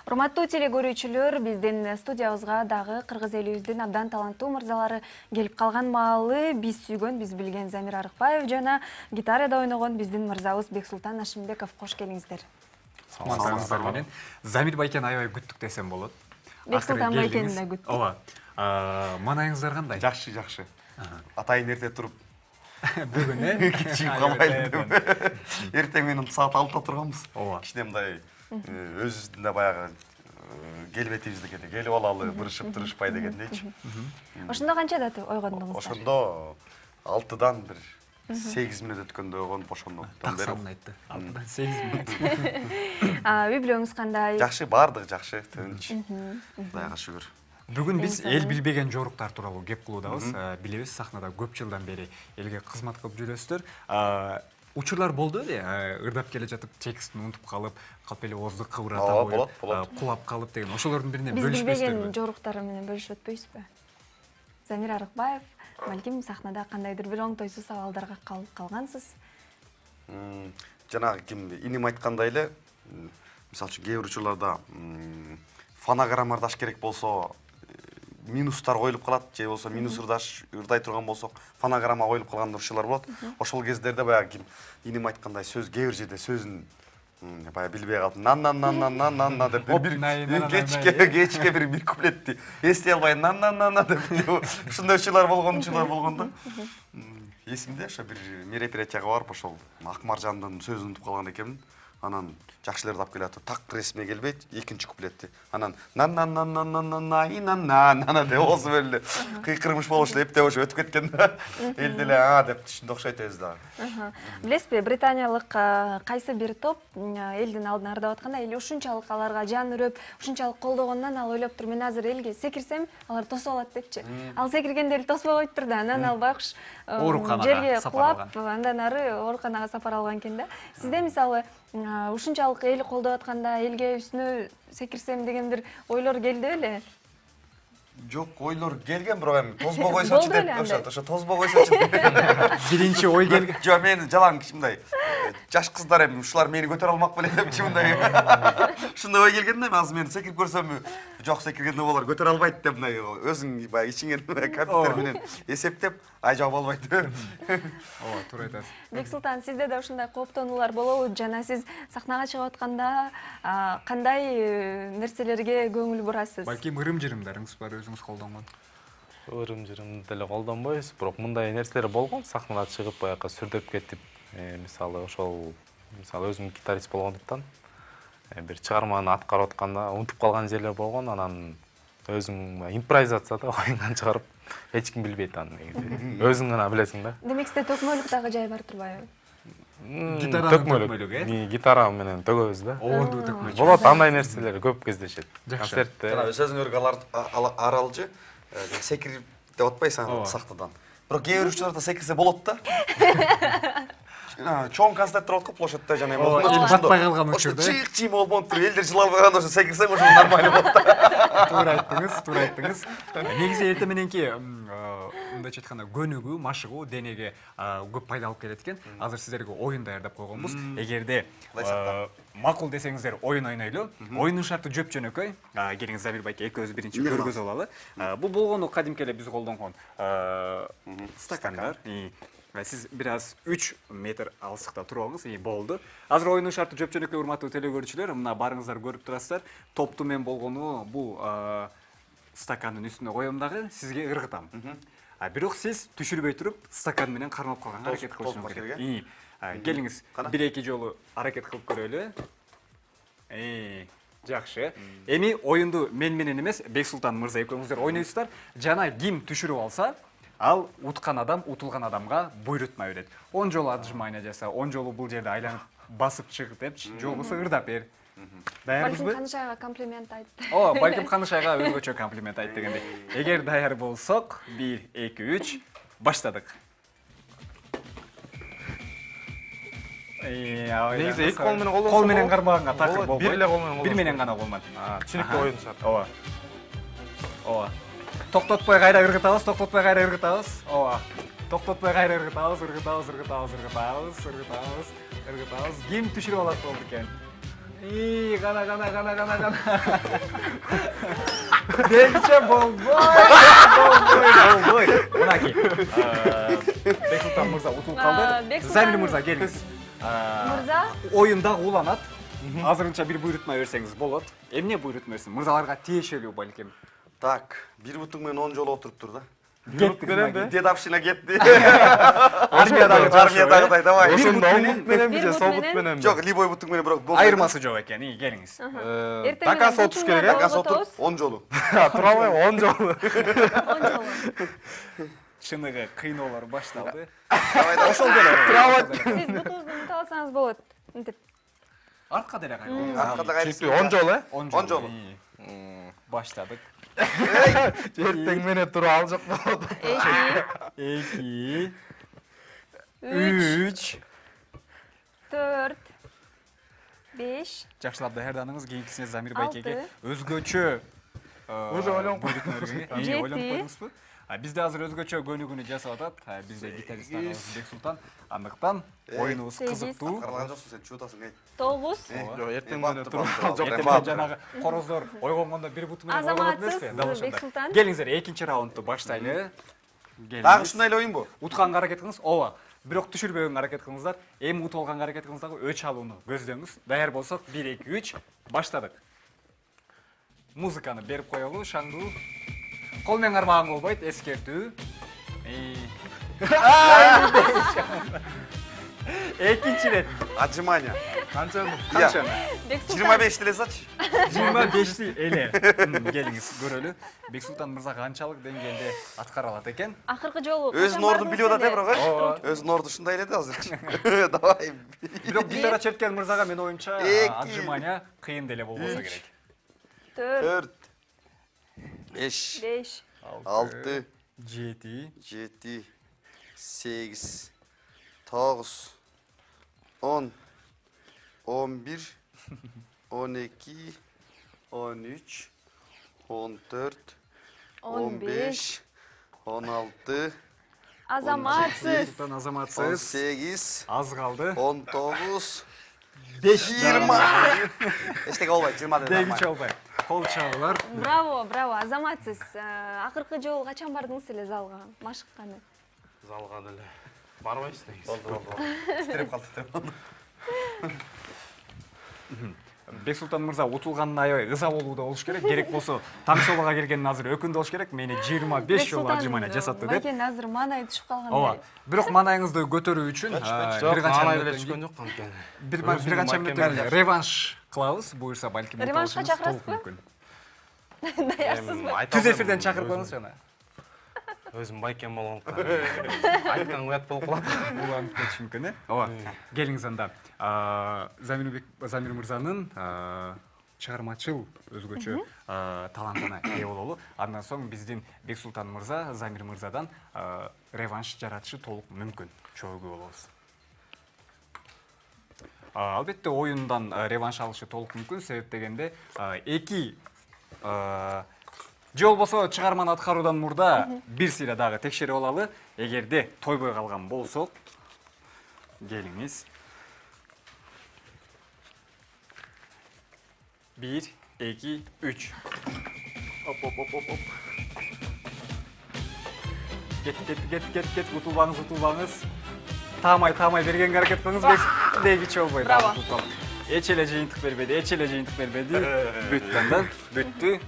Урматтуу теле көрүүчүлөр, биздин студиябызга дагы кыргыз элибиздин абдан таланттуу мырзалары келип калган маалы биз сүйгөн, биз билген Замир Арыкбаев жана гитарада ойногон биздин мырзабыз Бексултан Ашимбеков. Кош келиңиздер. Саламатсыздар менен. Замир байкен аябай күттүк десем болот. Бексултан байкени да күттүк. Ооба. Манайыңыздар кандай? Жакшы, жакшы. Атайын эрте туруп бүгүн кичип калбайлы. Эртең менен саат 6-та турганбыз. Ооба. Кичине мындай өзүбүздүн да баягы келбетибизди келип алалы, бырышып турушпай дегендейчи. Ошондо канчада ойгондуңуздар? Ошондо 6-дан бир 8 мүнөт өткөндө ойгонуп ошондон бери. Таксамын айтты. 6-дан 8 мүнөт. Үй бүлөңүз кандай? Жакшы, бардыгы жакшы, тынч. Кудайга шүгүр. Бүгүн биз эл билбеген жоруктар тууралуу кеп кылуудабыз. Билебиз, сахнада көп жылдан бери элге кызмат кылып жүрөсүздөр. Учурлар болду эле, ырдап келе жатып текстин унутуп калып эле оозду кыбырата коюп, кулап калып деген. Ошолордун биринен бөлүшпөйсүзбү? Биз билбеген жоруктары менен бөлүшүп өтпөйсүзбү? Замир Арыкбаев, балким сахнада кандайдыр бир оңтойсуз абалдарга калып калгансыз. Жанагы ким иним айткандай эле, мисалы үчүн кээ бир учурларда фонограмма ырдаш керек болсо, минустар коюлуп калат, же болсо минус ырдай турган болсок, фонограмма коюлуп калган учурлар болот. Ошол кездерде баягы ким иним айткандай сөз кээ бир жерде сөзүн баягы билбей калып, нан деп кечке бир куплетти эстей албай нан деп ушундай учурлар болгон да. Эсимде, ошо бир мероприятияга барып, ошол Акмаржандын сөзүн унутуп калган экенмин. Анан жакшы эле ырдап келатып, так ресме келбейт, экинчи куплетти. Анан нан деп оозу эле кыйкырмыш болуш эле эптеп ошо өтүп кеткен да. Эл деле деп түшүндү окшойт өзү дагы. Билесизби, британиялык кайсы бир топ элдин алдына ырдап атканда, эл ушунчалык аларга жан үрөп, ушунчалык колдогондон ал ойлоп тур, мен азыр элге секирсем, алар тосуп алат депчи. Ал секиргенде эл тоспой коюптур да, анан ал байкуш жерге кулап, андан ары ооруканага сапар алган экен да. Сизде мисалы ушунчалык эл колдоп атканда элге үстүнө секирсем деген бир ойлор келди беле? Жок, ойлор келген, бирок эми тозбой койсочу деп, ошо тозбой койсочу. Биринчи ой келген. Жок, мен жалаң кичимдай жаш кыздар эми ушулар мени көтөрө алмак беле депчи мындай. Ушундай ой келген да, азыр мен секирип көрсөмбү, жок секиргенде болар көтөрө албайт деп мындай өзүң баягы ичиңен компьютер менен эсептеп, жок болбойт. Ооба, туура айтасыз. Бексултан, сизде да ушундай кооптонуулар болобу? Жана сиз сахнага чыгып атканда кандай нерселерге көңүл бурасыз? Балким ырым-жырымдарыңыз бар, өзүңүз колдонгон. Ырым-жырымды деле колдонбойбуз, бирок мындай нерселер болгон, сахнага чыгып баягы сүрдөп кетип, мисалы ошол өзүм гитарист болгондуктан бир чыгарманы аткарып атканда унутуп калган жерлер болгон, анан өзүң импровизация да оюңдан чыгарып, эч ким билбейт аны негизи. Өзүң гана билесиң да. Демек сизде төкмөлүк дагы жай бар турбайбы? Төкмөлүк. Гитара менен төгөбүз да. Оорду төкмөлүк. Болот, андай нерселер көп кездешет. Концертте. Сөзүңөргө аралчы секирип деп атпайсың сахнадан. Бирок кээ бир учурларда секирсе болот да. Чоң концерттер болот го площадьта жана батпай калган учурда. Чыйк-чыйм болуп туруп, элдер жылап калганда ошо секирсең ошо нормально болот. Туура айттыңыз. Негизи эртең мененки мындайча айтканда көнүгүү, машыгуу денеге көп пайда алып келет экен. Азыр сиздерге оюн даярдап койгонбуз. Эгерде макул десеңиздер, оюн ойнойлу. Оюндун шарты жөп-жөнөкөй. Келиңиз, Замир байке, экөөбүз биринчи көргөзүп алалы. Бул болгону кадимки эле биз колдонгон стакандар. Сиз бир аз 3 метр алыстыкта туруңуз, болду. Азыр оюндун шарты жөп-жөнөкөй, урматтуу теле көрүүчүлөр, мына барыңыздар көрүп турасыздар. Топту мен болгону бул стакандын үстүнө коем дагы, сизге ыргытам. Бирок сиз түшүрбөй туруп, стакан менен кармап калганга аракет кылышыңыз керек. Келиңиз, 1-2 жолу аракет кылып көрөлү. Жакшы. Эми оюнду мен менен эмес, Бексултан мырза экөөңүздөр ойнойсуздар. Жана ким түшүрүп алса, ал уткан адам утулган адамга буйрутма берет. 10 жолу отжимание жаса, 10 жолу бул жерде айланып басып чык депчи, же болбосо ырдап бер. Даярбызбы? Балким Канышайга комплимент айт. Балким Канышайга өзгөчө комплимент айт дегендей. Эгер даяр болсок, 1, 2, 3 баштадык. Негизи эки кол менен колдонсо, кол менен кармаганга такыр болбойт. Бир эле кол менен. Бир менен гана болмат. Түшүнүктүү оюн шарт. Ооба. Токтотпой кайра ыргытабыз, токтотпой кайра ыргытабыз. Ооба. Токтотпой кайра ыргытабыз. Ким түшүрүп алат болду экен? Qana. Дегиче болбой. Мынакей. Бексултан мырза утулуп калды. Бексултан- Замир мырза келиңиз. Мырза? Оюнда уланат. Азырынча бир буйрутма берсеңиз болот. Эмне буйрутма берсин? Мырзаларга тиешелүү балким. Так, бир бутуң менен 10 жолу отуруптур да. Кеттик. Дедовщина кетти. Армиядагыдай, давай. Ошондо оң бут менен Бир же бут сол бут менен. менен? Жок, любой бутуң менен бирок болбойт. Айырмасы жок экен. Келиңиз. Такасы отуш керек, э? Такасы отуруп 10 жолу. Тура албайм, 10 жолу. Чыныгы кыйноолор башталды. Ошол Сиз бутуңузду мынтип алсаңыз болот. Мынтип. Артка деле кайрылды. Аркада Чүппү 10 жолу, э? 10 жолу. Баштадык. Эртең менен туруп алжак болот. 2 3, 3 4, 5. Жакшылап даярданыңыз, кийинкисине Замир Алты. байкеге өзгөчө Уже ойлонуп Жети. ойлонуп койдуңузбу? Бизде азыр өзгөчө көнүгүүнү жасап атат. Бизде гитарист агабыз Бексултан. Андыктан оюнубуз Сегиз. кызыктуу. Каралган жоксуң сен, чуу атасың, эй. 9. Жок, эртең менен туруп алжак. Эртең жанагы короздор ойгонгондо бир буту менен ойгонот Азаматсыз эмеспи? Дал ошондой. Бексултан. Келиңиздер, экинчи раундду баштайлы. Дагы ушундай эле оюнбу? Утканга аракет кылыңыз. Ооба. Бирок түшүрбөгөнгө аракет кылыңыздар. Эми утуп алганга аракет кылыңыз дагы өч алууну көздөңүз. Даяр болсок 1 2 3 баштадык. Музыканы берип коелу, шаңдуу. Кол менен кармаган болбойт, эскертүү. Экинчи рет. Отжимание. Канчаны? Канча? Бексултан. 25 делесачы. 25 эле. Келиңиз көрөлү. Бексултан мырза канчалык деңгээлде аткара алат экен? Акыркы жолу. Өзүнүн ордун билип атат, бирок, Ооба. Өзүнүн орду ушундай эле да азыр. Давай. Бирок гитара черткен мырзага мен оюмча Эки. отжимания кыйын деле болбосо керек. 4, 5, 5, 6, 7 7, 8, 9, 10, 11, 12, 13, 14, 15, 16, Азаматсыз. Бексултан азаматсыз. 18, Аз калды. 19, 5 20. Эчтеке болбойт, 20 ден Дегиче болбойт. Кол чабуулар. Браво, азаматсыз. Акыркы жолу качан бардыңыз эле залга? Машыкканы. Залга деле барбайсыз негизи. Болду. Титиреп калды. Бексултан мырза утулганына аябай ыза болууда болуш керек. Керек болсо таң собага келгенден азыр өкүндү болуш керек. Мени 25 жолу отжимания жасатты деп. Байкен азыр маанай түшүп Ооба. калгандай. Бирок маанайыңызды көтөрүү үчүн Жок, анай деле түшкөн жок анткени. бир канча мүнөттөн реванш кылабыз. Буюрса балким Реваншка чакырасызбы? Даярсызбы? Түз эфирден чакырып коюңуз жана. Өзүм байкем болгондуктан айткан уят болуп калат. Уланып кетиши мүмкүн, э? Ооба. Келиңиз анда. Замир мырзанын чыгармачыл өзгөчө талантына ээ бололу. Андан соң биздин Бексултан мырза Замир мырзадан реванш жаратышы толук мүмкүн. Чогуу болобуз. Албетте оюндан реванш алышы толук мүмкүн. Себеп дегенде эки же болбосо чыгарманы аткаруудан мурда бир сыйра дагы текшерип алалы. Эгерде тойбой калган болсок, келиңиз. 1 2 3. Оп. Кет. Утулбаңыз. Таамай бергенге аракет кылыңыз. Дегиче болбойт. Браво. Эч эле жыйынтык бербеди. Бүттү.